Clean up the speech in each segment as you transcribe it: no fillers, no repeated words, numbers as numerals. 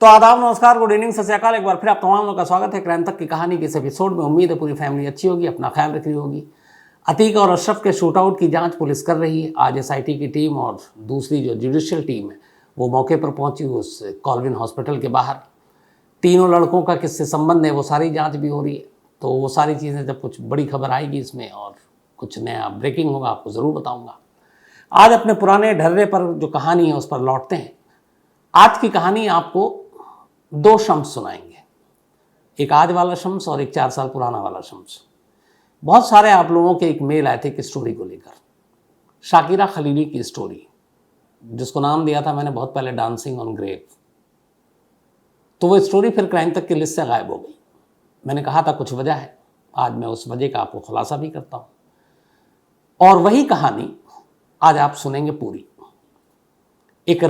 तो आदाब, नमस्कार, गुड इवनिंग, सत श्री अकाल। एक बार फिर आप तमाम लोगों का स्वागत है क्राइम तक की कहानी के इस एपिसोड में। उम्मीद है पूरी फैमिली अच्छी होगी, अपना ख्याल रख रही होगी। अतीक और अशरफ के शूटआउट की जांच पुलिस कर रही है। आज एसआईटी की टीम और दूसरी जो जुडिशियल टीम है वो मौके पर पहुंची उस कॉलविन हॉस्पिटल के बाहर। तीनों लड़कों का किससे संबंध है वो सारी जाँच भी हो रही है। तो वो सारी चीज़ें जब कुछ बड़ी खबर आएगी इसमें और कुछ नया ब्रेकिंग होगा आपको ज़रूर बताऊँगा। आज अपने पुराने ढर्रे पर जो कहानी है उस पर लौटते हैं। आज की कहानी आपको दो शम्स सुनाएंगे, एक आज वाला शम्स और एक 4 साल पुराना वाला शम्स। बहुत सारे आप लोगों के एक मेल आए थे कि स्टोरी को लेकर, शाकिरा खलीली की स्टोरी, जिसको नाम दिया था मैंने बहुत पहले डांसिंग ऑन ग्रेव। तो वो स्टोरी फिर क्राइम तक की लिस्ट से गायब हो गई। मैंने कहा था कुछ वजह है, आज मैं उस वजह का आपको खुलासा भी करता हूं। और वही कहानी आज आप सुनेंगे पूरी। एक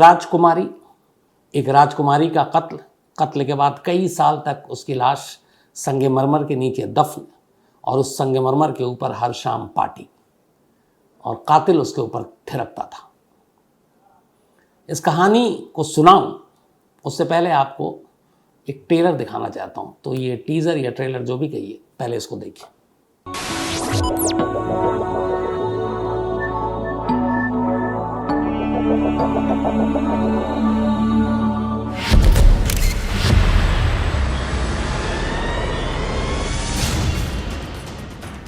राजकुमारी का कत्ल के बाद कई साल तक उसकी लाश संगमरमर के नीचे दफन, और उस संगमरमर के ऊपर हर शाम पार्टी, और कातिल उसके ऊपर थिरकता था। इस कहानी को सुनाऊं उससे पहले आपको एक ट्रेलर दिखाना चाहता हूं। तो ये टीजर या ट्रेलर जो भी कहिए, पहले इसको देखिए।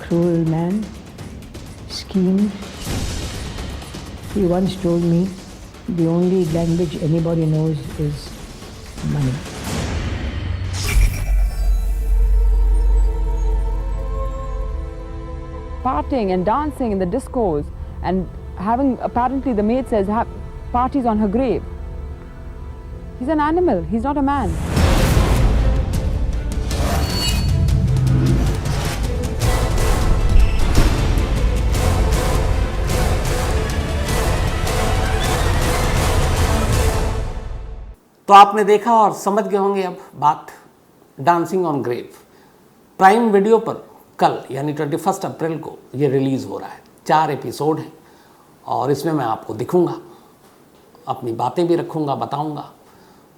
Cruel man, schemed. He once told me the only language anybody knows is money. Partying and dancing in the discos and having, apparently the maid says, have parties on her grave. He's an animal, he's not a man. तो आपने देखा और समझ गए होंगे अब बात। Dancing on Grave Prime Video पर कल यानी 21 अप्रैल को ये रिलीज़ हो रहा है। 4 एपिसोड हैं और इसमें मैं आपको दिखूंगा, अपनी बातें भी रखूंगा, बताऊंगा,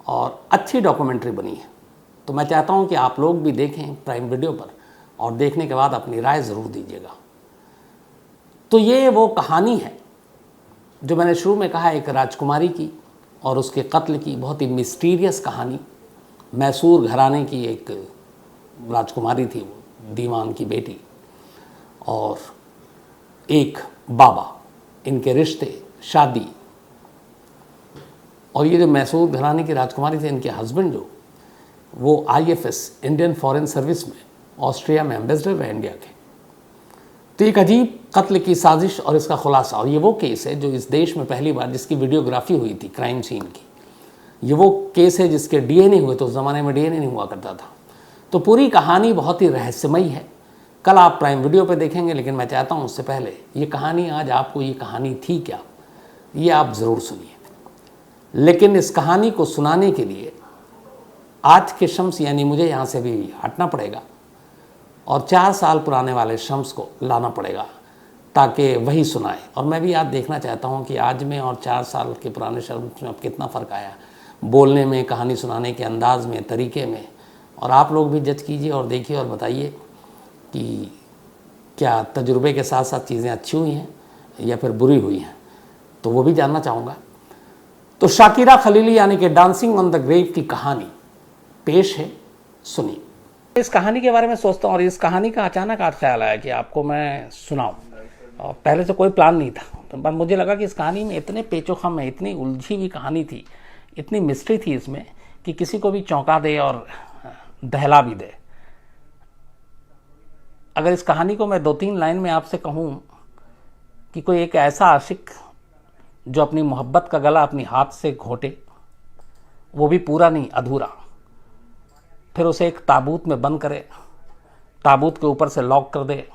और अच्छी डॉक्यूमेंट्री बनी है। तो मैं चाहता हूं कि आप लोग भी देखें प्राइम वीडियो पर, और देखने के बाद अपनी राय ज़रूर दीजिएगा। तो ये वो कहानी है जो मैंने शुरू में कहा, एक राजकुमारी की और उसके कत्ल की बहुत ही मिस्टीरियस कहानी। मैसूर घराने की एक राजकुमारी थी, वो दीवान की बेटी, और एक बाबा, इनके रिश्ते, शादी। और ये जो मैसूर घराने की राजकुमारी थी, इनके हस्बैंड जो वो IFS इंडियन फॉरेन सर्विस में ऑस्ट्रिया में एम्बेसडर है इंडिया के। तो एक अजीब कत्ल की साजिश और इसका खुलासा। और ये वो केस है जो इस देश में पहली बार जिसकी वीडियोग्राफी हुई थी क्राइम सीन की। ये वो केस है जिसके DNA हुए, तो उस ज़माने में DNA नहीं हुआ करता था। तो पूरी कहानी बहुत ही रहस्यमयी है। कल आप प्राइम वीडियो पे देखेंगे, लेकिन मैं चाहता हूँ उससे पहले ये कहानी, आज आपको ये कहानी थी क्या, ये आप ज़रूर सुनिए। लेकिन इस कहानी को सुनाने के लिए आज के शम्स यानी मुझे यहाँ से भी हटना पड़ेगा और 4 साल पुराने वाले शम्स को लाना पड़ेगा ताकि वही सुनाए। और मैं भी आज देखना चाहता हूँ कि आज में और 4 साल के पुराने शम्स में अब कितना फ़र्क आया, बोलने में, कहानी सुनाने के अंदाज़ में, तरीके में। और आप लोग भी जज कीजिए और देखिए और बताइए कि क्या तजुर्बे के साथ साथ चीज़ें अच्छी हुई हैं या फिर बुरी हुई हैं, तो वो भी जानना चाहूँगा। तो शाकिरा खलीली यानी कि डांसिंग ऑन द ग्रेव की कहानी पेश है, सुनिए। इस कहानी के बारे में सोचता हूँ और इस कहानी का अचानक आज ख्याल आया कि आपको मैं सुनाऊं। और पहले से कोई प्लान नहीं था, तो पर मुझे लगा कि इस कहानी में इतने पेचोखम है, इतनी उलझी हुई कहानी थी, इतनी मिस्ट्री थी इसमें कि किसी को भी चौंका दे और दहला भी दे। अगर इस कहानी को मैं 2-3 लाइन में आपसे कहूँ कि कोई एक ऐसा आशिक जो अपनी मोहब्बत का गला अपनी हाथ से घोटे, वो भी पूरा नहीं, अधूरा, फिर उसे एक ताबूत में बंद करे, ताबूत के ऊपर से लॉक कर दे,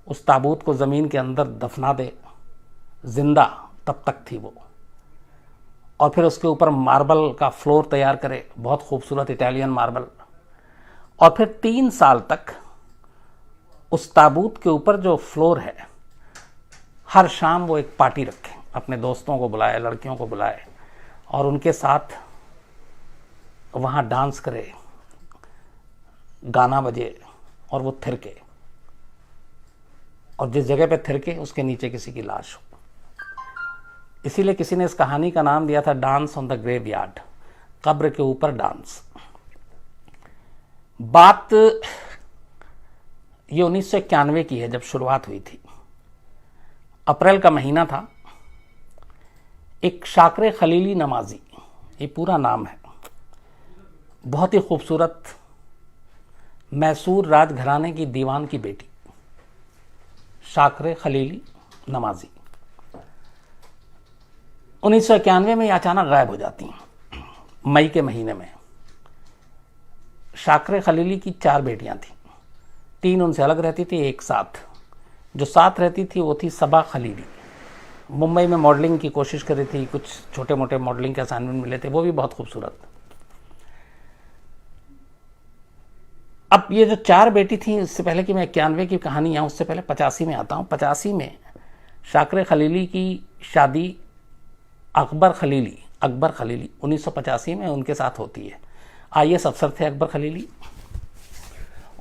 उस ताबूत को ज़मीन के अंदर दफना दे, जिंदा तब तक थी वो, और फिर उसके ऊपर मार्बल का फ्लोर तैयार करे, बहुत खूबसूरत इटालियन मार्बल, और फिर 3 साल तक उस ताबूत के ऊपर जो फ्लोर है, हर शाम वो एक पार्टी रखे, अपने दोस्तों को बुलाए, लड़कियों को बुलाए, और उनके साथ वहाँ डांस करे, गाना बजे और वो थिरके, और जिस जगह पे थिरके उसके नीचे किसी की लाश हो। इसीलिए किसी ने इस कहानी का नाम दिया था डांस ऑन द ग्रेवयार्ड, कब्र के ऊपर डांस। बात ये 1991 की है जब शुरुआत हुई थी। अप्रैल का महीना था। एक शाकरे खलीली नमाजी, ये पूरा नाम है, बहुत ही खूबसूरत मैसूर राजघराने की दीवान की बेटी शाकरे खलीली नमाजी 1991 में अचानक गायब हो जाती हैं। मई के महीने में शाकरे खलीली की 4 बेटियां थीं, 3 उनसे अलग रहती थी, एक साथ। जो साथ रहती थी वो थी सबा खलीली। मुंबई में मॉडलिंग की कोशिश कर रही थी, कुछ छोटे मोटे मॉडलिंग के असाइनमेंट मिले थे, वो भी बहुत खूबसूरत। अब ये जो 4 बेटी थी, इससे पहले कि मैं 91 की कहानी आऊँ, उससे पहले 85 में आता हूँ। 85 में शाकरे खलीली की शादी अकबर खलीली 1985 में उनके साथ होती है। IAS अफसर थे अकबर खलीली,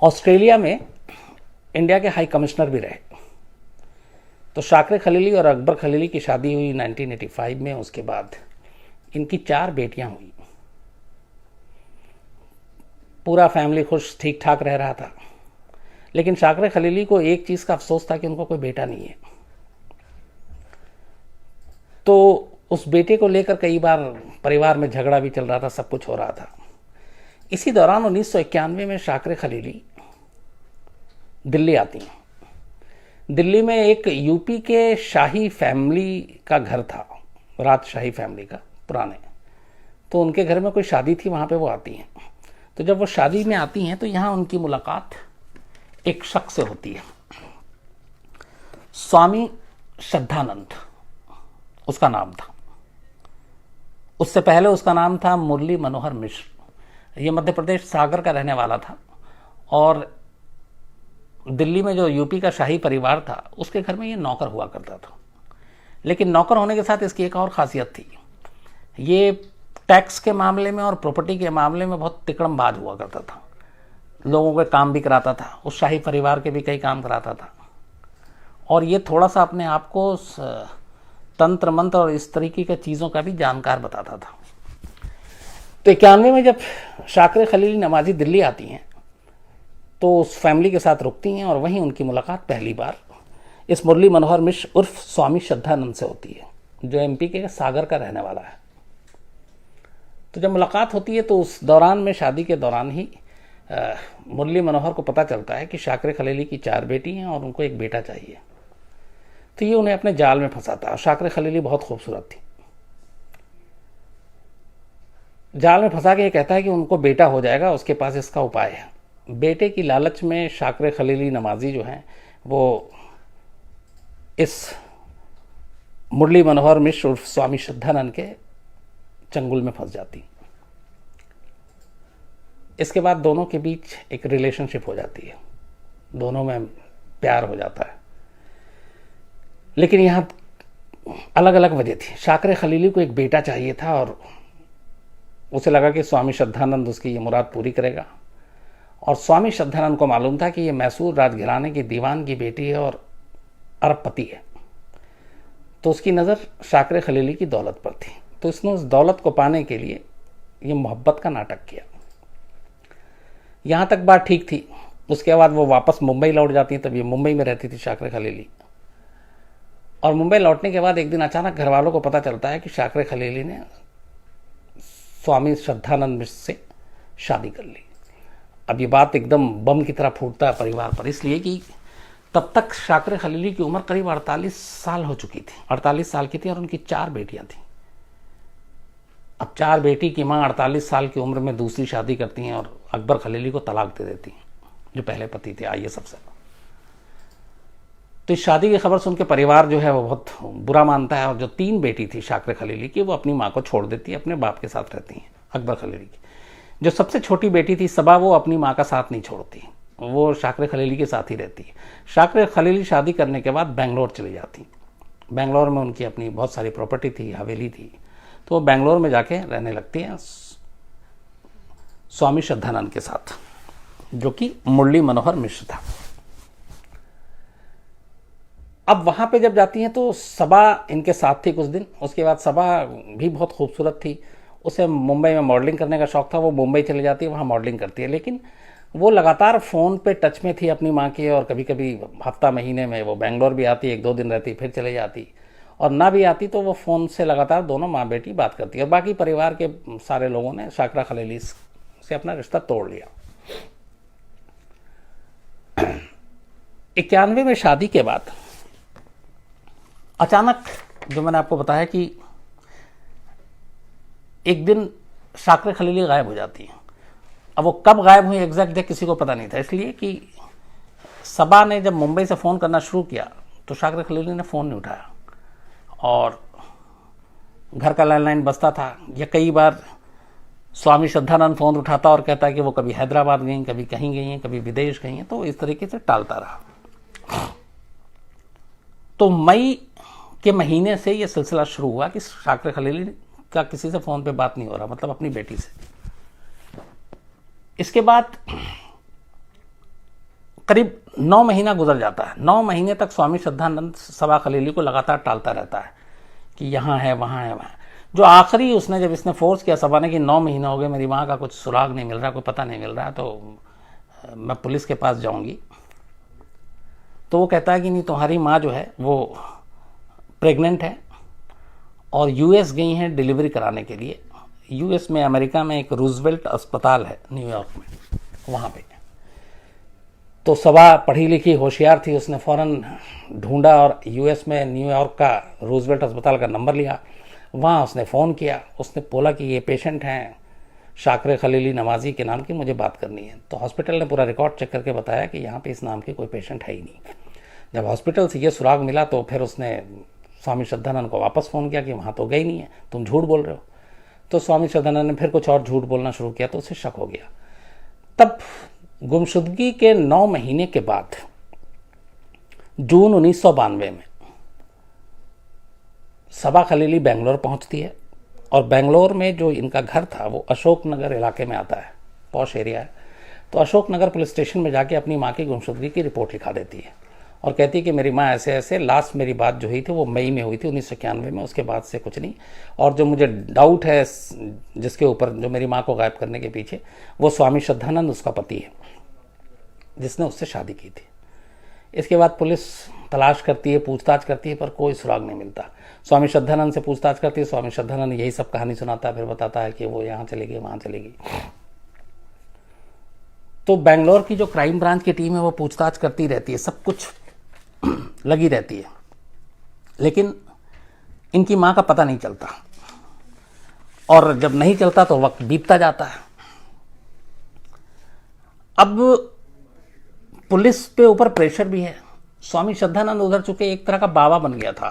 ऑस्ट्रेलिया में इंडिया के हाई कमिश्नर भी रहे। तो शाकरे खलीली और अकबर खलीली की शादी हुई 1985 में। उसके बाद इनकी 4 बेटियां हुई। पूरा फैमिली खुश ठीक ठाक रह रहा था, लेकिन शाकरे खलीली को एक चीज़ का अफसोस था कि उनको कोई बेटा नहीं है। तो उस बेटे को लेकर कई बार परिवार में झगड़ा भी चल रहा था, सब कुछ हो रहा था। इसी दौरान 1991 में शाकरे खलीली दिल्ली आती हैं। दिल्ली में एक यूपी के शाही फैमिली का घर था, राजशाही फैमिली का पुराने। तो उनके घर में कोई शादी थी, वहाँ पे वो आती हैं। तो जब वो शादी में आती हैं तो यहाँ उनकी मुलाकात एक शख्स से होती है, स्वामी श्रद्धानंद उसका नाम था। उससे पहले उसका नाम था मुरली मनोहर मिश्र। ये मध्य प्रदेश सागर का रहने वाला था, और दिल्ली में जो यूपी का शाही परिवार था उसके घर में ये नौकर हुआ करता था। लेकिन नौकर होने के साथ इसकी एक और खासियत थी, ये टैक्स के मामले में और प्रॉपर्टी के मामले में बहुत तिकड़मबाज हुआ करता था। लोगों के काम भी कराता था, उस शाही परिवार के भी कई काम कराता था, और ये थोड़ा सा अपने आप को तंत्र मंत्र और इस तरीके की चीज़ों का भी जानकार बताता था। तो 91 में जब शाकरे खलीली नमाजी दिल्ली आती हैं तो उस फैमिली के साथ रुकती हैं, और वहीं उनकी मुलाकात पहली बार इस मुरली मनोहर मिश्र उर्फ स्वामी श्रद्धानंद से होती है, जो MP के सागर का रहने वाला है। तो जब मुलाकात होती है तो उस दौरान में, शादी के दौरान ही मुरली मनोहर को पता चलता है कि शाकरे खलीली की 4 बेटी हैं और उनको एक बेटा चाहिए। तो ये उन्हें अपने जाल में फंसाता है। शाकरे खलीली बहुत खूबसूरत थी। जाल में फंसा के ये कहता है कि उनको बेटा हो जाएगा, उसके पास इसका उपाय है। बेटे की लालच में शाकरे खलीली नमाजी जो हैं वो इस मुरली मनोहर मिश्र उर्फ स्वामी श्रद्धानंद के चंगुल में फंस जाती। इसके बाद दोनों के बीच एक रिलेशनशिप हो जाती है, दोनों में प्यार हो जाता है। लेकिन यहाँ अलग अलग वजह थी। शाकरे खलीली को एक बेटा चाहिए था, और उसे लगा कि स्वामी श्रद्धानंद उसकी ये मुराद पूरी करेगा। और स्वामी श्रद्धानंद को मालूम था कि ये मैसूर राजघराने की दीवान की बेटी है और अरबपति है। तो उसकी नज़र शाकरे खलीली की दौलत पर थी। तो उसने उस दौलत को पाने के लिए ये मोहब्बत का नाटक किया। यहाँ तक बात ठीक थी। उसके बाद वो वापस मुंबई लौट जाती, तब ये मुंबई में रहती थी शाकरे खलीली। और मुंबई लौटने के बाद एक दिन अचानक घर वालों को पता चलता है कि शाकरे खलीली ने स्वामी श्रद्धानंद मिश्र से शादी कर ली। अब ये बात एकदम बम की तरह फूटता है परिवार पर, इसलिए कि तब तक शाकरे खलीली की उम्र करीब 48 साल हो चुकी थी। 48 साल की थी और उनकी 4 बेटियां थीं। अब 4 बेटी की माँ 48 साल की उम्र में दूसरी शादी करती हैं और अकबर खलीली को तलाक दे देती हैं, जो पहले पति थे IAS अफसर। तो इस शादी की खबर सुन के परिवार जो है वो बहुत बुरा मानता है, और जो 3 बेटी थी शाकरे खलीली की, वो अपनी माँ को छोड़ देती है, अपने बाप के साथ रहती हैं। अकबर खलीली की जो सबसे छोटी बेटी थी सबा, वो अपनी माँ का साथ नहीं छोड़ती, वो शाकरे खलीली के साथ ही रहती है। शाकरे खलीली शादी करने के बाद बेंगलोर चली जाती। बेंगलोर में उनकी अपनी बहुत सारी प्रॉपर्टी थी, हवेली थी, तो वो बेंगलोर में जाके रहने लगती हैं स्वामी श्रद्धानंद के साथ, जो कि मुरली मनोहर मिश्र था। अब वहाँ पे जब जाती हैं तो सबा इनके साथ थी कुछ दिन। उसके बाद सबा भी बहुत खूबसूरत थी, उसे मुंबई में मॉडलिंग करने का शौक था, वो मुंबई चली जाती है, वहाँ मॉडलिंग करती है। लेकिन वो लगातार फ़ोन पे टच में थी अपनी माँ के, और कभी कभी हफ्ता महीने में वो बेंगलोर भी आती, 1-2 दिन रहती, फिर चले जाती, और ना भी आती तो वो फ़ोन से लगातार दोनों माँ बेटी बात करती। और बाकी परिवार के सारे लोगों ने शाकरा खलीली से अपना रिश्ता तोड़ लिया। 91 में शादी के बाद अचानक, जो मैंने आपको बताया कि एक दिन शाकरा खलीली गायब हो जाती है। अब वो कब गायब हुई एग्जैक्ट डेट किसी को पता नहीं था, इसलिए कि सबा ने जब मुंबई से फ़ोन करना शुरू किया तो शाकरा खलीली ने फ़ोन नहीं उठाया, और घर का लैंडलाइन बजता था, या कई बार स्वामी श्रद्धानंद फ़ोन उठाता और कहता कि वो कभी हैदराबाद गई, कभी कहीं गई हैं, कभी विदेश गई हैं, तो इस तरीके से टालता रहा। तो मई के महीने से ये सिलसिला शुरू हुआ कि शाकरा खलीली का किसी से फ़ोन पे बात नहीं हो रहा, मतलब अपनी बेटी से। इसके बाद करीब 9 महीना गुजर जाता है। 9 महीने तक स्वामी श्रद्धानंद सबा खलीली को लगातार टालता रहता है कि यहाँ है, वहाँ है, वहाँ। जो आखिरी उसने जब इसने फोर्स किया सबा ने कि 9 महीना हो गए, मेरी माँ का कुछ सुराग नहीं मिल रहा, कोई पता नहीं मिल रहा, तो मैं पुलिस के पास जाऊँगी। तो वो कहता है कि नहीं, तुम्हारी माँ जो है वो प्रेग्नेंट है और यूएस गई हैं डिलीवरी कराने के लिए। यूएस में, अमेरिका में एक रूजवेल्ट अस्पताल है न्यूयॉर्क में, वहाँ पे। तो सबा पढ़ी लिखी होशियार थी, उसने फ़ौरन ढूंढा और यूएस में न्यूयॉर्क का रूजवेल्ट अस्पताल का नंबर लिया। वहाँ उसने फ़ोन किया, उसने बोला कि ये पेशेंट हैं शाकरा खलीली नवाजी के नाम की, मुझे बात करनी है। तो हॉस्पिटल ने पूरा रिकॉर्ड चेक करके बताया कि यहाँ पे इस नाम के कोई पेशेंट है ही नहीं। जब हॉस्पिटल से ये सुराग मिला तो फिर उसने स्वामी श्रद्धानंद को वापस फ़ोन किया कि वहाँ तो गई नहीं है, तुम झूठ बोल रहे हो। तो स्वामी श्रद्धानंद ने फिर कुछ और झूठ बोलना शुरू किया, तो उसे शक हो गया। तब गुमशुदगी के 9 महीने के बाद जून 1992 में सबा खलीली बेंगलोर पहुंचती है, और बेंगलोर में जो इनका घर था वो अशोक नगर इलाके में आता है, पॉश एरिया है। तो अशोक नगर पुलिस स्टेशन में जाके अपनी माँ की गुमशुदगी की रिपोर्ट लिखा देती है और कहती है कि मेरी माँ ऐसे ऐसे, लास्ट मेरी बात जो हुई थी वो मई में हुई थी 1991 में, उसके बाद से कुछ नहीं। और जो मुझे डाउट है जिसके ऊपर, जो मेरी माँ को गायब करने के पीछे, वो स्वामी श्रद्धानंद उसका पति है जिसने उससे शादी की थी। इसके बाद पुलिस तलाश करती है, पूछताछ करती है, पर कोई सुराग नहीं मिलता। स्वामी श्रद्धानंद से पूछताछ करती है, स्वामी श्रद्धानंद यही सब कहानी सुनाता है, फिर बताता है कि वो यहाँ चली गई, वहाँ चली गई। तो बेंगलोर की जो क्राइम ब्रांच की टीम है वो पूछताछ करती रहती है, सब कुछ लगी रहती है, लेकिन इनकी माँ का पता नहीं चलता, और जब नहीं चलता तो वक्त बीतता जाता है। अब पुलिस पे ऊपर प्रेशर भी है। स्वामी श्रद्धानंद उधर चुके एक तरह का बाबा बन गया था,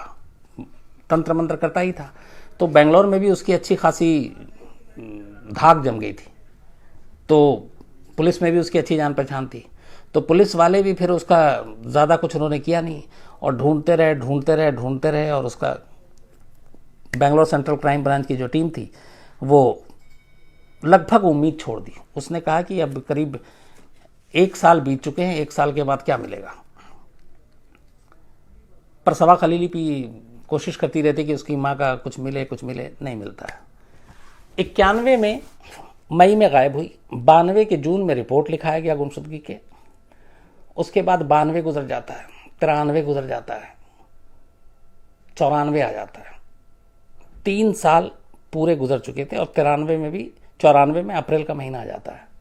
तंत्र मंत्र करता ही था, तो बेंगलोर में भी उसकी अच्छी खासी धाक जम गई थी, तो पुलिस में भी उसकी अच्छी जान पहचान थी। तो पुलिस वाले भी फिर उसका ज़्यादा कुछ उन्होंने किया नहीं, और ढूंढते रहे, और उसका बेंगलोर सेंट्रल क्राइम ब्रांच की जो टीम थी वो लगभग उम्मीद छोड़ दी। उसने कहा कि अब करीब 1 साल बीत चुके हैं, 1 साल के बाद क्या मिलेगा। पर सबा खलीली भी कोशिश करती रहती कि उसकी माँ का कुछ मिले, नहीं मिलता है। 91 में मई में गायब हुई, 92 के जून में रिपोर्ट लिखाया गया गुमशुदगी के। उसके बाद 92 गुजर जाता है, 93 गुजर जाता है, 94 आ जाता है। 3 साल पूरे गुजर चुके थे, और 94 में अप्रैल का महीना आ जाता है।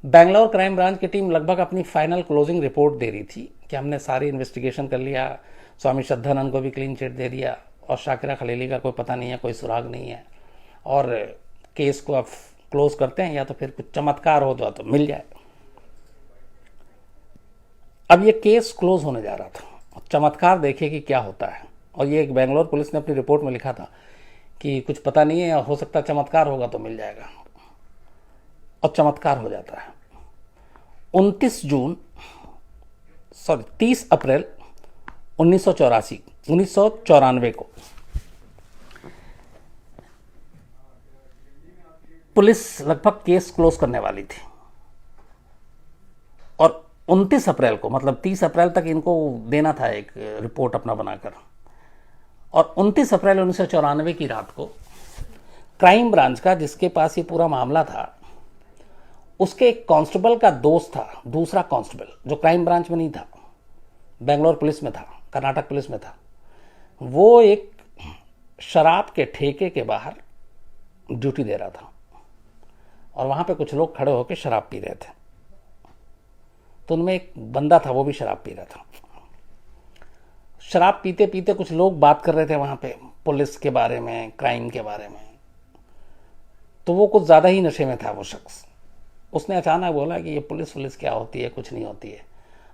बेंगलोर क्राइम ब्रांच की टीम लगभग अपनी फाइनल क्लोजिंग रिपोर्ट दे रही थी कि हमने सारी इन्वेस्टिगेशन कर लिया, स्वामी श्रद्धानंद को भी क्लीन चिट दे दिया, और शाकरा खलीली का कोई पता नहीं है, कोई सुराग नहीं है, और केस को अब क्लोज करते हैं, या तो फिर कुछ चमत्कार हो तो मिल जाए। अब ये केस क्लोज होने जा रहा था, चमत्कार देखिए कि क्या होता है। और ये एक बेंगलोर पुलिस ने अपनी रिपोर्ट में लिखा था कि कुछ पता नहीं है, हो सकता चमत्कार होगा तो मिल जाएगा, और चमत्कार हो जाता है। 30 अप्रैल 1994 को पुलिस लगभग केस क्लोज करने वाली थी और 29 अप्रैल को, मतलब 30 अप्रैल तक इनको देना था एक रिपोर्ट अपना बनाकर, और 29 अप्रैल 1994 की रात को क्राइम ब्रांच का, जिसके पास ये पूरा मामला था, उसके एक कांस्टेबल का दोस्त था, दूसरा कांस्टेबल जो क्राइम ब्रांच में नहीं था, बेंगलोर पुलिस में था, कर्नाटक पुलिस में था, वो एक शराब के ठेके के बाहर ड्यूटी दे रहा था और वहां पे कुछ लोग खड़े होकर शराब पी रहे थे। तो उनमें एक बंदा था, वो भी शराब पी रहा था। शराब पीते पीते कुछ लोग बात कर रहे थे वहां पे पुलिस के बारे में, क्राइम के बारे में। तो वो कुछ ज़्यादा ही नशे में था वो शख्स। उसने अचानक बोला कि ये पुलिस क्या होती है, कुछ नहीं होती है।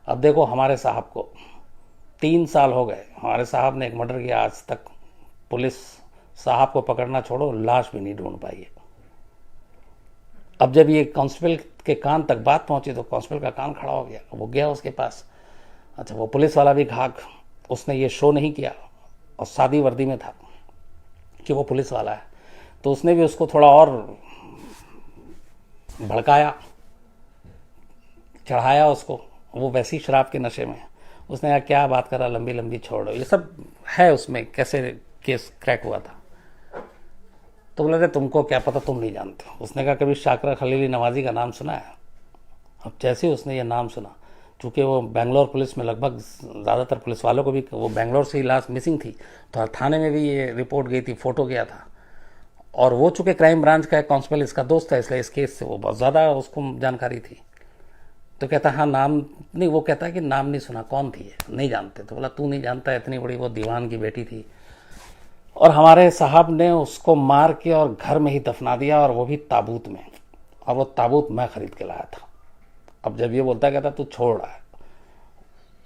अब देखो हमारे साहब को 3 साल हो गए, हमारे साहब ने एक मर्डर किया, आज तक पुलिस साहब को पकड़ना छोड़ो, लाश भी नहीं ढूंढ पाई है। अब जब ये कांस्टेबल के कान तक बात पहुंची तो कांस्टेबल का कान खड़ा हो गया, वो गया उसके पास। अच्छा, वो पुलिस वाला भी घाक, उसने ये शो नहीं किया और सादी वर्दी में था कि वो पुलिस वाला है, तो उसने भी उसको थोड़ा और भड़काया, चढ़ाया उसको। वो वैसी शराब के नशे में, उसने यार क्या बात करा, लंबी लंबी छोड़ो, ये सब है उसमें, कैसे केस क्रैक हुआ था। तो बोले थे तुमको क्या पता, तुम नहीं जानते। उसने कहा कभी शाकरा खलीली नवाजी का नाम सुना है? अब जैसे ही उसने ये नाम सुना, चूँकि वो बेंगलोर पुलिस में लगभग ज़्यादातर पुलिस वालों को भी, वो बेंगलोर से ही लाश मिसिंग थी, तो थाने में भी ये रिपोर्ट गई थी, फ़ोटो गया था। और वो चूँकि क्राइम ब्रांच का कांस्टेबल इसका दोस्त है, इसलिए इस केस से वो बहुत ज़्यादा उसको जानकारी थी। तो कहता हाँ नाम नहीं, वो कहता है कि नाम नहीं सुना, कौन थी ये, नहीं जानते। तो बोला तू नहीं जानता, इतनी बड़ी वो दीवान की बेटी थी और हमारे साहब ने उसको मार के और घर में ही दफना दिया, और वो भी ताबूत में, और वो ताबूत मैं खरीद के लाया था। अब जब ये बोलता कहता तू छोड़ रहा है।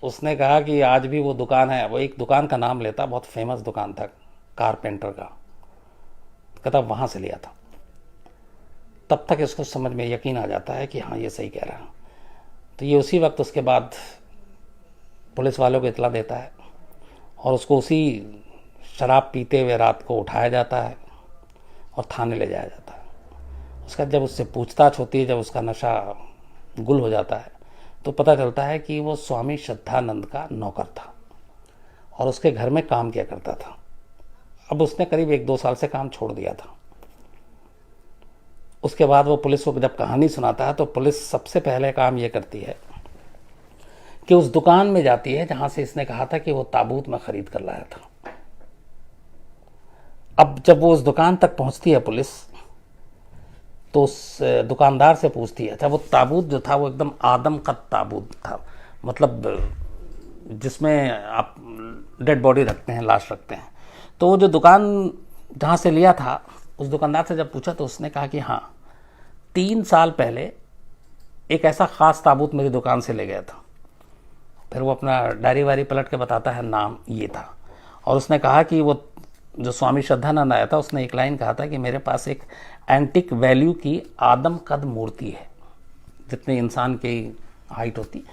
उसने कहा कि आज भी वो दुकान है, वो एक दुकान का नाम लेता, बहुत फेमस दुकान था कारपेंटर का, कहता वहाँ से लिया था। तब तक इसको समझ में यकीन आ जाता है कि हाँ ये सही कह रहा है। तो ये उसी वक्त उसके बाद पुलिस वालों को इतला देता है और उसको उसी शराब पीते हुए रात को उठाया जाता है और थाने ले जाया जाता है। उसका जब उससे पूछताछ होती है, जब उसका नशा गुल हो जाता है, तो पता चलता है कि वो स्वामी श्रद्धानंद का नौकर था और उसके घर में काम किया करता था। अब उसने करीब 1-2 साल से काम छोड़ दिया था। उसके बाद वो पुलिस को जब कहानी सुनाता है तो पुलिस सबसे पहले काम ये करती है कि उस दुकान में जाती है जहां से इसने कहा था कि वो ताबूत में खरीद कर लाया था। अब जब वो उस दुकान तक पहुंचती है पुलिस, तो उस दुकानदार से पूछती है, अच्छा वो ताबूत जो था वो एकदम आदम का ताबूत था, मतलब जिसमें आप डेड बॉडी रखते हैं, लाश रखते हैं। तो वो जो दुकान जहाँ से लिया था, उस दुकानदार से जब पूछा तो उसने कहा कि हाँ 3 साल पहले एक ऐसा ख़ास ताबूत मेरी दुकान से ले गया था। फिर वो अपना डायरी वारी पलट के बताता है, नाम ये था। और उसने कहा कि वो जो स्वामी श्रद्धानंद आया था, उसने एक लाइन कहा था कि मेरे पास एक एंटिक वैल्यू की आदम कद मूर्ति है, जितने इंसान की हाइट होती,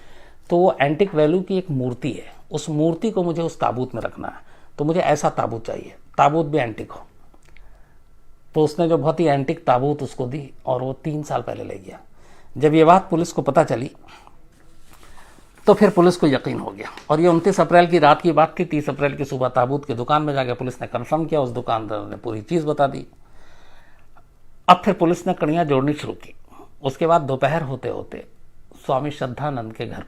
तो वो एंटिक वैल्यू की एक मूर्ति है, उस मूर्ति को मुझे उस ताबूत में रखना है, तो मुझे ऐसा ताबूत चाहिए, ताबूत भी एंटिक हो। तो उसने जो बहुत ही एंटिक ताबूत उसको दी और वो 3 साल पहले ले गया। जब ये बात पुलिस को पता चली तो फिर पुलिस को यकीन हो गया, और ये 29 अप्रैल की रात की बात थी। 30 अप्रैल की सुबह ताबूत की दुकान में जाकर पुलिस ने कंफर्म किया, उस दुकानदार ने पूरी चीज़ बता दी। अब फिर पुलिस ने कड़ियाँ जोड़नी शुरू की। उसके बाद दोपहर होते होते स्वामी श्रद्धानंद के घर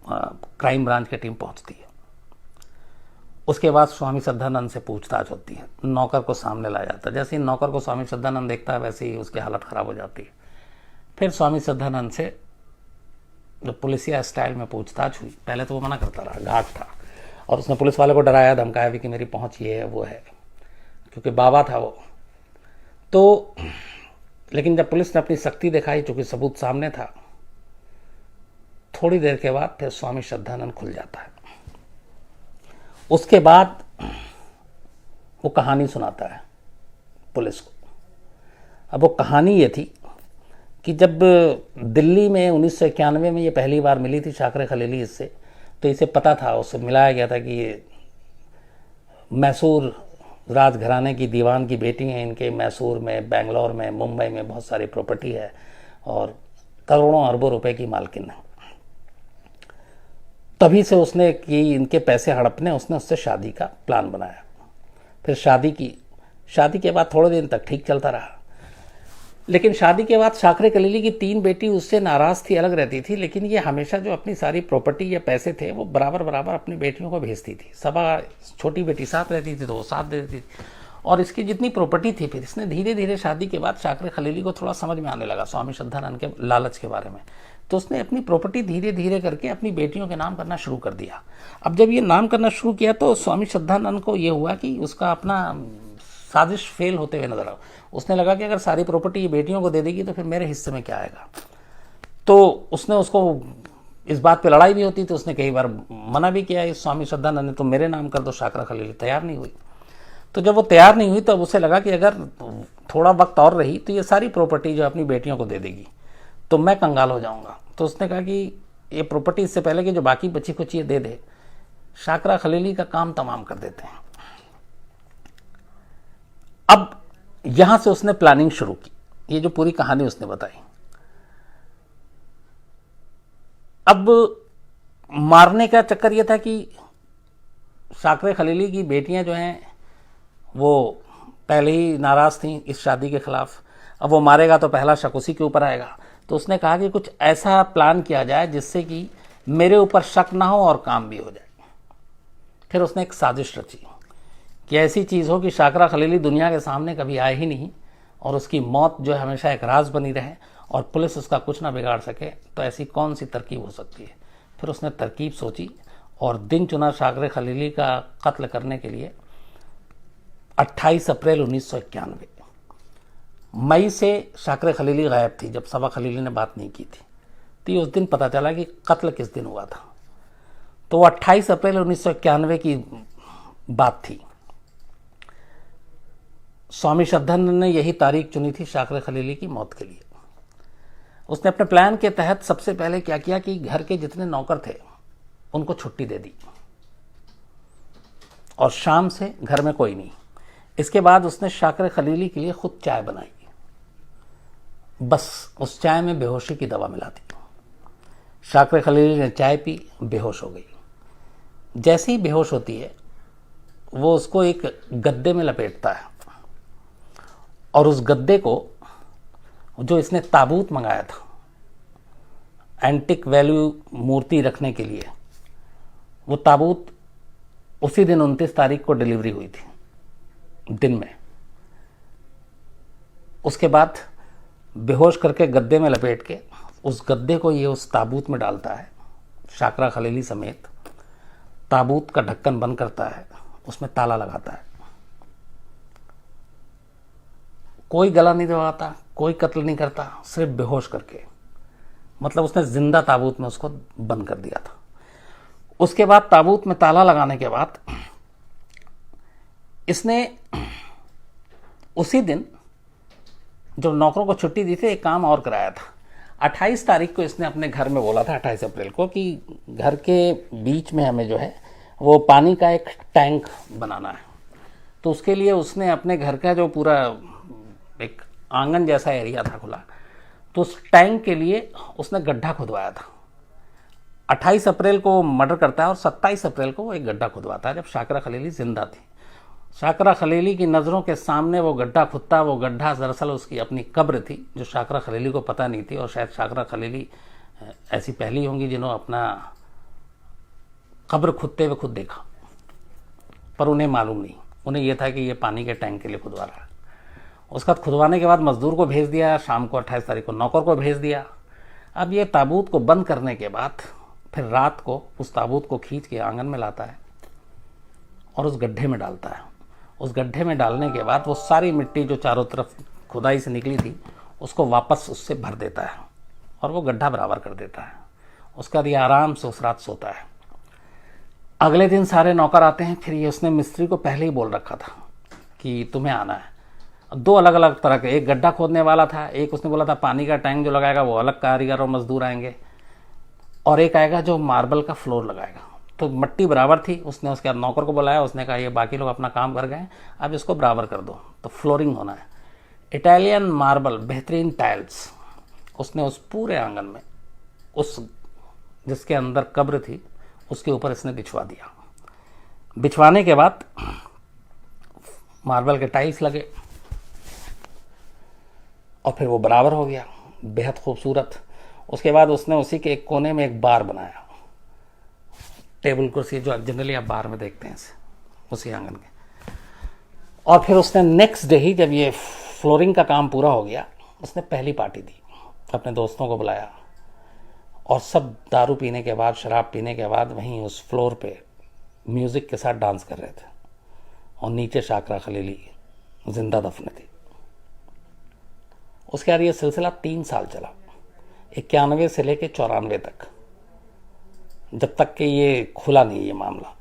क्राइम ब्रांच की टीम पहुंचती है। उसके बाद स्वामी श्रद्धानंद से पूछताछ होती है, नौकर को सामने लाया जाता है। जैसे ही नौकर को स्वामी श्रद्धानंद देखता है, वैसे ही उसकी हालत ख़राब हो जाती है। फिर स्वामी श्रद्धानंद से जो पुलिसिया स्टाइल में पूछताछ हुई, पहले तो वो मना करता रहा, घाट था, और उसने पुलिस वाले को डराया धमकाया भी कि मेरी पहुंच ये है वो है, क्योंकि बाबा था वो। तो लेकिन जब पुलिस ने अपनी सख्ती दिखाई, चूँकि सबूत सामने था, थोड़ी देर के बाद फिर स्वामी श्रद्धानंद खुल जाता है। उसके बाद वो कहानी सुनाता है पुलिस को। अब वो कहानी ये थी कि जब दिल्ली में 1991 में ये पहली बार मिली थी शाकरा खलीली इससे, तो इसे पता था, उससे मिलाया गया था कि ये मैसूर राजघराने की दीवान की बेटी हैं इनके, मैसूर में, बेंगलोर में, मुंबई में बहुत सारी प्रॉपर्टी है और करोड़ों अरबों रुपए की मालकिन है। तभी से उसने कि इनके पैसे हड़पने, उसने उससे शादी का प्लान बनाया। फिर शादी की। शादी के बाद थोड़े दिन तक ठीक चलता रहा, लेकिन शादी के बाद शाकरे खलीली की 3 बेटी उससे नाराज़ थी, अलग रहती थी, लेकिन ये हमेशा जो अपनी सारी प्रॉपर्टी या पैसे थे वो बराबर बराबर अपनी बेटियों को भेजती थी। सबा छोटी बेटी साथ रहती थी तो वो साथ दे देती थी, और इसकी जितनी प्रॉपर्टी थी, फिर इसने धीरे धीरे शादी के बाद शाकरे खलीली को थोड़ा समझ में आने लगा स्वामी श्रद्धानंद के लालच के बारे में, तो उसने अपनी प्रॉपर्टी धीरे धीरे करके अपनी बेटियों के नाम करना शुरू कर दिया। अब जब ये नाम करना शुरू किया तो स्वामी श्रद्धानंद को ये हुआ कि उसका अपना साजिश फेल होते हुए नजर आया। उसने लगा कि अगर सारी प्रॉपर्टी ये बेटियों को दे देगी तो फिर मेरे हिस्से में क्या आएगा। तो उसने उसको इस बात पे लड़ाई भी होती तो उसने कई बार मना भी किया इस स्वामी श्रद्धानंद ने, तो मेरे नाम कर दो। शाकरा खलीली तैयार नहीं हुई। तो जब वो तैयार नहीं हुई तब उसे लगा कि अगर थोड़ा वक्त और रही तो ये सारी प्रॉपर्टी जो अपनी बेटियों को दे देगी तो मैं कंगाल हो जाऊंगा। तो उसने कहा कि ये प्रॉपर्टी इससे पहले कि जो बाकी बची खुची दे दे, शाकरा खलीली का काम तमाम कर देते हैं। अब यहां से उसने प्लानिंग शुरू की। ये जो पूरी कहानी उसने बताई। अब मारने का चक्कर यह था कि शाकरे खलीली की बेटियां जो हैं वो पहले ही नाराज थीं इस शादी के खिलाफ। अब वो मारेगा तो पहला शक उसी के ऊपर आएगा। तो उसने कहा कि कुछ ऐसा प्लान किया जाए जिससे कि मेरे ऊपर शक ना हो और काम भी हो जाए। फिर उसने एक साजिश रची कि ऐसी चीज़ हो कि शाकरा खलीली दुनिया के सामने कभी आए ही नहीं और उसकी मौत जो है हमेशा एक राज बनी रहे और पुलिस उसका कुछ ना बिगाड़ सके। तो ऐसी कौन सी तरकीब हो सकती है। फिर उसने तरकीब सोची और दिन चुना शाकरे खलीली का कत्ल करने के लिए। 28 अप्रैल 1991 मई से शाकरे खलीली गायब थी। जब सबा खलीली ने बात नहीं की थी तो ये उस दिन पता चला कि कत्ल किस दिन हुआ था। तो 28 अप्रैल 1991 की बात थी। स्वामी श्रद्धानंद ने यही तारीख चुनी थी शाकरे खलीली की मौत के लिए। उसने अपने प्लान के तहत सबसे पहले क्या किया कि घर के जितने नौकर थे उनको छुट्टी दे दी और शाम से घर में कोई नहीं। इसके बाद उसने शाकरे खलीली के लिए खुद चाय बनाई। बस उस चाय में बेहोशी की दवा मिला दी। शाकरे खलीली ने चाय पी, बेहोश हो गई। जैसे ही बेहोश होती है वो उसको एक गद्दे में लपेटता है और उस गद्दे को जो इसने ताबूत मंगाया था एंटिक वैल्यू मूर्ति रखने के लिए, वो ताबूत उसी दिन 29 तारीख को डिलीवरी हुई थी दिन में। उसके बाद बेहोश करके गद्दे में लपेट के उस गद्दे को ये उस ताबूत में डालता है शाकरा खलीली समेत। ताबूत का ढक्कन बंद करता है, उसमें ताला लगाता है। कोई गला नहीं दबाता, कोई कत्ल नहीं करता, सिर्फ बेहोश करके। मतलब उसने जिंदा ताबूत में उसको बंद कर दिया था। उसके बाद ताबूत में ताला लगाने के बाद इसने उसी दिन जो नौकरों को छुट्टी दी थी एक काम और कराया था। 28 तारीख को इसने अपने घर में बोला था, 28 अप्रैल को, कि घर के बीच में हमें जो है वो पानी का एक टैंक बनाना है। तो उसके लिए उसने अपने घर का जो पूरा एक आंगन जैसा एरिया था खुला, तो उस टैंक के लिए उसने गड्ढा खुदवाया था। 28 अप्रैल को मर्डर करता है और 27 अप्रैल को वो एक गड्ढा खुदवाता है जब शाकरा खलीली जिंदा थी। शाकरा खलीली की नज़रों के सामने वो गड्ढा खुदता। वो गड्ढा दरअसल उसकी अपनी कब्र थी जो शाकरा खलीली को पता नहीं थी, और शायद शाकरा खलीली ऐसी पहली होंगी जिन्होंने अपना कब्र खुदते हुए खुद देखा, पर उन्हें मालूम नहीं। उन्हें यह था कि ये पानी के टैंक के लिए खुदवा रहा है। उसका खुदवाने के बाद मजदूर को भेज दिया, शाम को 28 तारीख को नौकर को भेज दिया। अब ये ताबूत को बंद करने के बाद फिर रात को उस ताबूत को खींच के आंगन में लाता है और उस गड्ढे में डालता है। उस गड्ढे में डालने के बाद वो सारी मिट्टी जो चारों तरफ खुदाई से निकली थी उसको वापस उससे भर देता है और वो गड्ढा बराबर कर देता है। उसका ये आराम से उस रात सोता है। अगले दिन सारे नौकर आते हैं। फिर ये उसने मिस्त्री को पहले ही बोल रखा था कि तुम्हें आना है। 2 अलग अलग तरह के, एक गड्ढा खोदने वाला था, एक उसने बोला था पानी का टैंक जो लगाएगा वो अलग कारीगर और मजदूर आएंगे, और एक आएगा जो मार्बल का फ्लोर लगाएगा। तो मट्टी बराबर थी, उसने उसके नौकर को बुलाया, उसने कहा ये बाकी लोग अपना काम कर गए, अब इसको बराबर कर दो। तो फ्लोरिंग होना है, इटालियन मार्बल, बेहतरीन टाइल्स, उसने उस पूरे आंगन में उस जिसके अंदर कब्र थी उसके ऊपर इसने बिछवा दिया। बिछवाने के बाद मार्बल के टाइल्स लगे और फिर वो बराबर हो गया, बेहद खूबसूरत। उसके बाद उसने उसी के एक कोने में एक बार बनाया, टेबल कुर्सी जो जनरली आप बार में देखते हैं उसी आंगन के। और फिर उसने नेक्स्ट डे ही जब ये फ्लोरिंग का काम पूरा हो गया, उसने पहली पार्टी दी, अपने दोस्तों को बुलाया और सब दारू पीने के बाद, शराब पीने के बाद वहीं उस फ्लोर पे म्यूज़िक के साथ डांस कर रहे थे और नीचे शाकरा खलीली जिंदा दफन थी। उसके बाद ये सिलसिला 3 साल चला, 91 से लेके 94 तक, जब तक कि ये खुला नहीं ये मामला।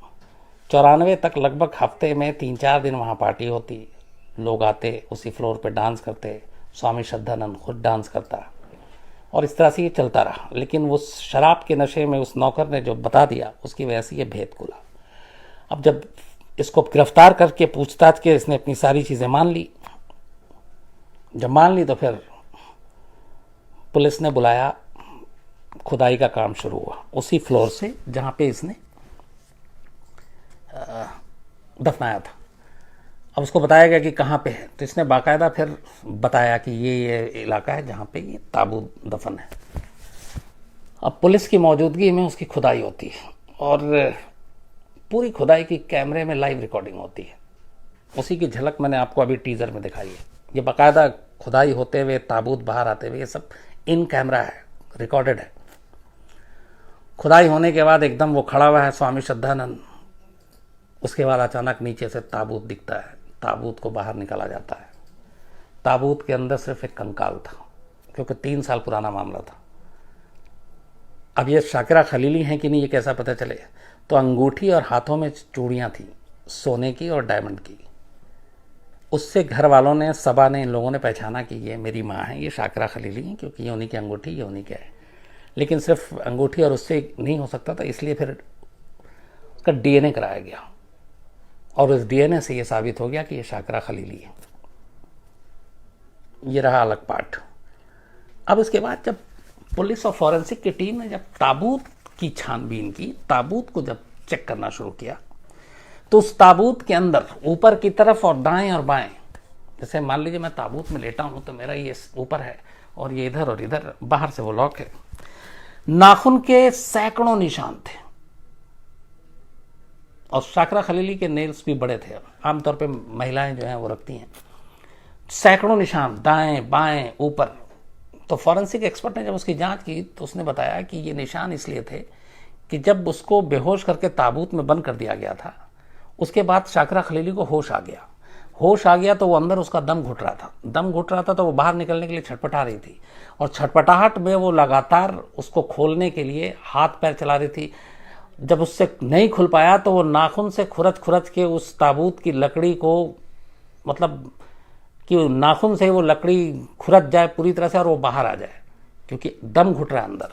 94 तक लगभग हफ्ते में 3-4 दिन वहाँ पार्टी होती, लोग आते, उसी फ्लोर पे डांस करते, स्वामी श्रद्धानंद खुद डांस करता और इस तरह से ये चलता रहा। लेकिन उस शराब के नशे में उस नौकर ने जो बता दिया उसकी वजह से ये भेद खुला। अब जब इसको गिरफ्तार करके पूछताछ के इसने अपनी सारी चीज़ें मान ली, जब मान ली तो फिर पुलिस ने बुलाया, खुदाई का काम शुरू हुआ उसी फ्लोर से जहाँ पे इसने दफनाया था। अब उसको बताया गया कि कहाँ पे है, तो इसने बाकायदा फिर बताया कि ये इलाका है जहाँ पे ये ताबूत दफन है। अब पुलिस की मौजूदगी में उसकी खुदाई होती है और पूरी खुदाई की कैमरे में लाइव रिकॉर्डिंग होती है। उसी की झलक मैंने आपको अभी टीज़र में दिखाई है। ये बाकायदा खुदाई होते हुए, ताबूत बाहर आते हुए, ये सब इन कैमरा है, रिकॉर्डेड है। खुदाई होने के बाद एकदम वो खड़ा हुआ है स्वामी श्रद्धानंद, उसके बाद अचानक नीचे से ताबूत दिखता है, ताबूत को बाहर निकाला जाता है। ताबूत के अंदर सिर्फ एक कंकाल था, क्योंकि 3 साल पुराना मामला था। अब ये शाकिरा खलीली हैं कि नहीं ये कैसा पता चले, तो अंगूठी और हाथों में चूड़ियाँ थी सोने की और डायमंड की। उससे घर वालों ने, सबा ने, इन लोगों ने पहचाना कि ये मेरी माँ है, ये शाकिरा खलीली हैं, क्योंकि ये उन्हीं की अंगूठी, ये उन्हीं के है। लेकिन सिर्फ अंगूठी और उससे नहीं हो सकता था, इसलिए फिर उसका DNA कराया गया और उस DNA से ये साबित हो गया कि ये शाकिरा खलीली है। ये रहा अलग पार्ट। अब इसके बाद जब पुलिस और फॉरेंसिक की टीम ने जब ताबूत की छानबीन की, ताबूत को जब चेक करना शुरू किया, तो उस ताबूत के अंदर ऊपर की तरफ और दाएं और बाएं, जैसे मान लीजिए मैं ताबूत में लेटा हूं तो मेरा ये ऊपर है और ये इधर और इधर, बाहर से वो लॉक है। नाखून के सैकड़ों निशान थे और शाकिरा खलीली के नेल्स भी बड़े थे। आमतौर पे महिलाएं जो हैं वो रखती हैं। सैकड़ों निशान दाएं बाएं ऊपर। तो फॉरेंसिक एक्सपर्ट ने जब उसकी जांच की तो उसने बताया कि ये निशान इसलिए थे कि जब उसको बेहोश करके ताबूत में बंद कर दिया गया था, उसके बाद शाकिरा खलीली को होश आ गया। होश आ गया तो वो अंदर उसका दम घुट रहा था, दम घुट रहा था, तो वो बाहर निकलने के लिए छटपटा रही थी और छटपटाहट में वो लगातार उसको खोलने के लिए हाथ पैर चला रही थी। जब उससे नहीं खुल पाया तो वो नाखून से खुरच खुरच के उस ताबूत की लकड़ी को, मतलब कि नाखून से वो लकड़ी खुरच जाए पूरी तरह से और वो बाहर आ जाए, क्योंकि दम घुट रहा है अंदर।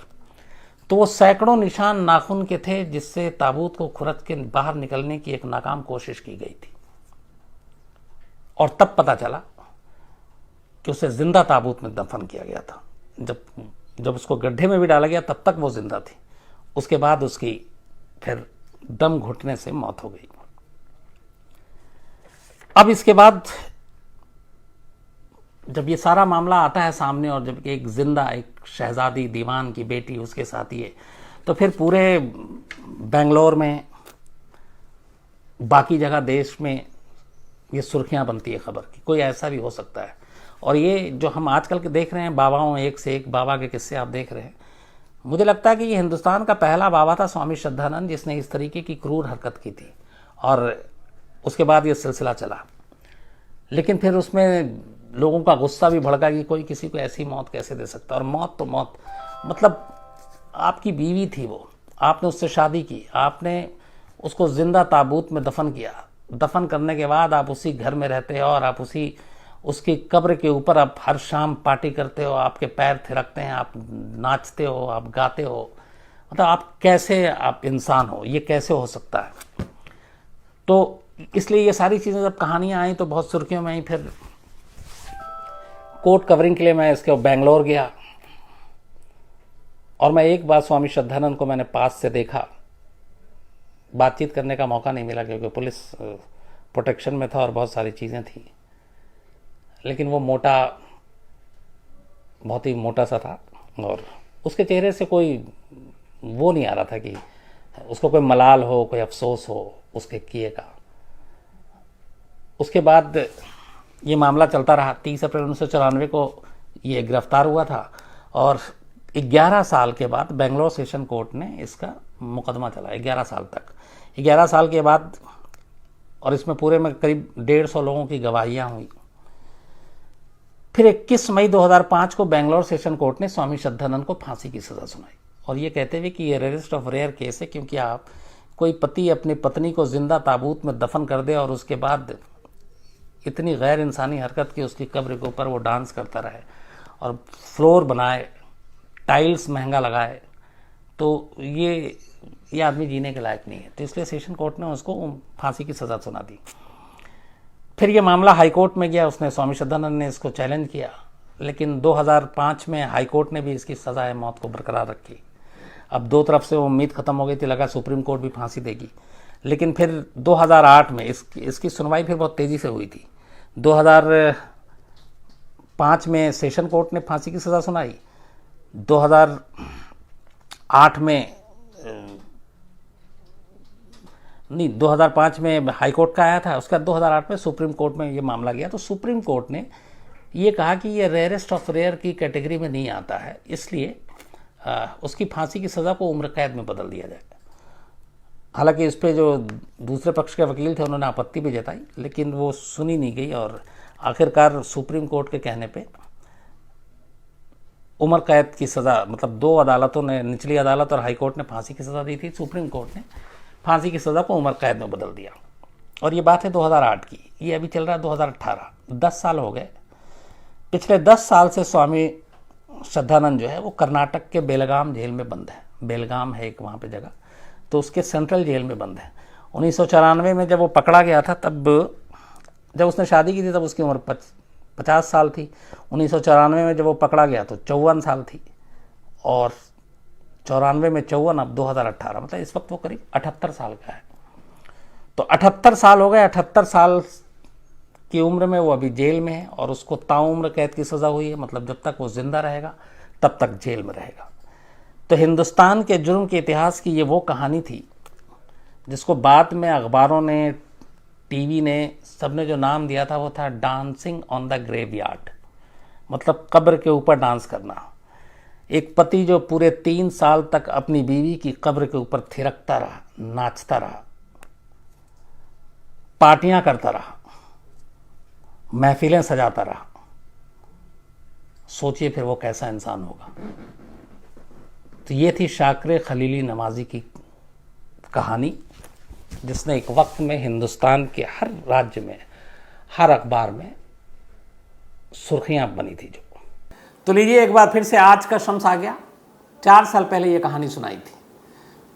तो वो सैकड़ों निशान नाखून के थे जिससे ताबूत को खुरच के बाहर निकलने की एक नाकाम कोशिश की गई थी। और तब पता चला कि उसे जिंदा ताबूत में दफन किया गया था। जब उसको गड्ढे में भी डाला गया तब तक वो जिंदा थी। उसके बाद उसकी फिर दम घुटने से मौत हो गई। अब इसके बाद जब ये सारा मामला आता है सामने और जब एक जिंदा एक शहजादी दीवान की बेटी उसके साथ ये, तो फिर पूरे बेंगलोर में, बाकी जगह देश में ये सुर्खियां बनती है खबर की, कोई ऐसा भी हो सकता है। और ये जो हम आजकल के देख रहे हैं बाबाओं, एक से एक बाबा के किस्से आप देख रहे हैं, मुझे लगता है कि ये हिंदुस्तान का पहला बाबा था स्वामी श्रद्धानंद जिसने इस तरीके की क्रूर हरकत की थी। और उसके बाद ये सिलसिला चला, लेकिन फिर उसमें लोगों का गुस्सा भी भड़का कि कोई किसी को ऐसी मौत कैसे दे सकता है। और मौत तो मौत, मतलब आपकी बीवी थी वो, आपने उससे शादी की, आपने उसको जिंदा ताबूत में दफन किया, दफन करने के बाद आप उसी घर में रहते हो और आप उसकी कब्र के ऊपर आप हर शाम पार्टी करते हो, आपके पैर थिरकते हैं, आप नाचते हो, आप गाते हो। मतलब आप कैसे आप इंसान हो, ये कैसे हो सकता है। तो इसलिए ये सारी चीज़ें जब कहानियाँ आई तो बहुत सुर्खियों में आई। फिर कोर्ट कवरिंग के लिए मैं इसके बेंगलोर गया और मैं एक बार स्वामी श्रद्धानंद को मैंने पास से देखा। बातचीत करने का मौका नहीं मिला क्योंकि पुलिस प्रोटेक्शन में था और बहुत सारी चीज़ें थी, लेकिन वो बहुत ही मोटा सा था और उसके चेहरे से कोई वो नहीं आ रहा था कि उसको कोई मलाल हो, कोई अफसोस हो उसके किए का। उसके बाद ये मामला चलता रहा। 30 अप्रैल 1994 को ये गिरफ्तार हुआ था और 11 साल के बाद बेंगलोर सेशन कोर्ट ने इसका मुकदमा चला। 11 साल तक, 11 साल के बाद, और इसमें पूरे में करीब 150 लोगों की गवाहियाँ हुई। फिर 21 मई 2005 को बेंगलोर सेशन कोर्ट ने स्वामी श्रद्धानंद को फांसी की सज़ा सुनाई और ये कहते हुए कि ये रेयरेस्ट ऑफ रेयर केस है, क्योंकि आप कोई पति अपनी पत्नी को जिंदा ताबूत में दफन कर दे और उसके बाद इतनी गैर इंसानी हरकत की उसकी कब्र के ऊपर वो डांस करता रहे और फ्लोर बनाए, टाइल्स महंगा लगाए, तो ये आदमी जीने के लायक नहीं है। तो इसलिए सेशन कोर्ट ने उसको फांसी की सज़ा सुना दी। फिर ये मामला हाई कोर्ट में गया। उसने स्वामी श्रद्धानंद ने इसको चैलेंज किया, लेकिन 2005 में हाई कोर्ट ने भी इसकी सज़ाए मौत को बरकरार रखी। अब दो तरफ से वो उम्मीद ख़त्म हो गई थी, लगा सुप्रीम कोर्ट भी फांसी देगी। लेकिन फिर 2008 में इसकी सुनवाई फिर बहुत तेज़ी से हुई थी। 2005 में सेशन कोर्ट ने फांसी की सज़ा सुनाई, 2008 में 2005 में हाई कोर्ट का आया था, उसका 2008 में सुप्रीम कोर्ट में ये मामला गया। तो सुप्रीम कोर्ट ने ये कहा कि ये रेयरेस्ट ऑफ रेयर की कैटेगरी में नहीं आता है, इसलिए उसकी फांसी की सज़ा को उम्र कैद में बदल दिया जाए। हालांकि इस पे जो दूसरे पक्ष के वकील थे उन्होंने आपत्ति भी जताई, लेकिन वो सुनी नहीं गई और आखिरकार सुप्रीम कोर्ट के कहने पे उम्र कैद की सज़ा, मतलब 2 अदालतों ने, निचली अदालत और हाई कोर्ट ने फांसी की सज़ा दी थी, सुप्रीम कोर्ट ने फांसी की सज़ा को उम्र कैद में बदल दिया। और ये बात है 2008 की, ये अभी चल रहा है 2018, 10 साल हो गए। पिछले 10 साल से स्वामी श्रद्धानंद जो है वो कर्नाटक के बेलगाम जेल में बंद है। बेलगाम है एक वहाँ पे जगह, तो उसके सेंट्रल जेल में बंद है। 1994 में जब वो पकड़ा गया था, तब जब उसने शादी की थी तब उसकी उम्र 50 साल थी। 1994 में जब वो पकड़ा गया तो 54 साल थी, और 94 में 54, अब 2018, मतलब इस वक्त वो करीब 78 साल का है। तो 78 साल हो गए। 78 साल की उम्र में वो अभी जेल में है और उसको ताउम्र कैद की सज़ा हुई है, मतलब जब तक वो जिंदा रहेगा तब तक जेल में रहेगा। तो हिंदुस्तान के जुर्म के इतिहास की ये वो कहानी थी जिसको बाद में अखबारों ने, टीवी ने, सबने जो नाम दिया था वो था डांसिंग ऑन द ग्रेवयार्ड, मतलब कब्र के ऊपर डांस करना। एक पति जो पूरे 3 साल तक अपनी बीवी की कब्र के ऊपर थिरकता रहा, नाचता रहा, पार्टियां करता रहा, महफिलें सजाता रहा, सोचिए फिर वो कैसा इंसान होगा। तो ये थी शाकिर खलीली नवाजी की कहानी, जिसने एक वक्त में हिंदुस्तान के हर राज्य में, हर अखबार में सुर्खियां बनी थी। जो तो लीजिए, एक बार फिर से आज का शम्स आ गया। 4 साल पहले ये कहानी सुनाई थी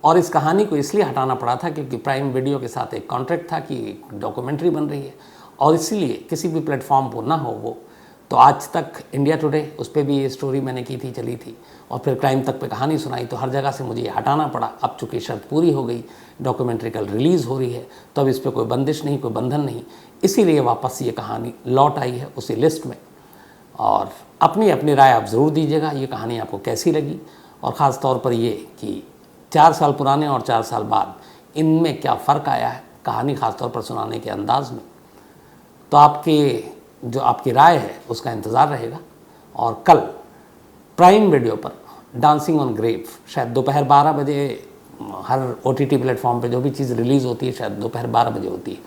और इस कहानी को इसलिए हटाना पड़ा था क्योंकि प्राइम वीडियो के साथ एक कॉन्ट्रैक्ट था कि डॉक्यूमेंट्री बन रही है और इसीलिए किसी भी प्लेटफॉर्म पर ना हो वो। तो आज तक इंडिया टुडे, उस पर भी ये स्टोरी मैंने की थी, चली थी, और फिर क्राइम तक पे कहानी सुनाई, तो हर जगह से मुझे ये हटाना पड़ा। अब चूँकि शर्त पूरी हो गई, डॉक्यूमेंट्री कल रिलीज़ हो रही है, तो अब इस पर कोई बंदिश नहीं, कोई बंधन नहीं, इसीलिए वापस ये कहानी लौट आई है उसी लिस्ट में। और अपनी अपनी राय आप ज़रूर दीजिएगा, ये कहानी आपको कैसी लगी, और ख़ास तौर पर ये कि 4 साल पुराने और 4 साल बाद इनमें क्या फ़र्क आया है कहानी ख़ास तौर पर सुनाने के अंदाज़ में। तो आपकी राय है उसका इंतज़ार रहेगा। और कल प्राइम वीडियो पर डांसिंग ऑन ग्रेव, शायद दोपहर 12 बजे, हर OTT प्लेटफॉर्म पे जो भी चीज़ रिलीज़ होती है शायद दोपहर 12 बजे होती है,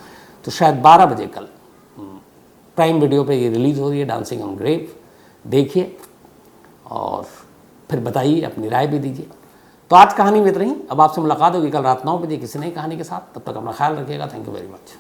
तो शायद 12 बजे कल प्राइम वीडियो पे ये रिलीज़ हो रही है डांसिंग ऑन ग्रेव। देखिए और फिर बताइए, अपनी राय भी दीजिए। तो आज कहानी में इतना ही। अब आपसे मुलाकात होगी कल रात 9 बजे किसी नई कहानी के साथ। तब तक अपना ख्याल रखिएगा। Thank you very much.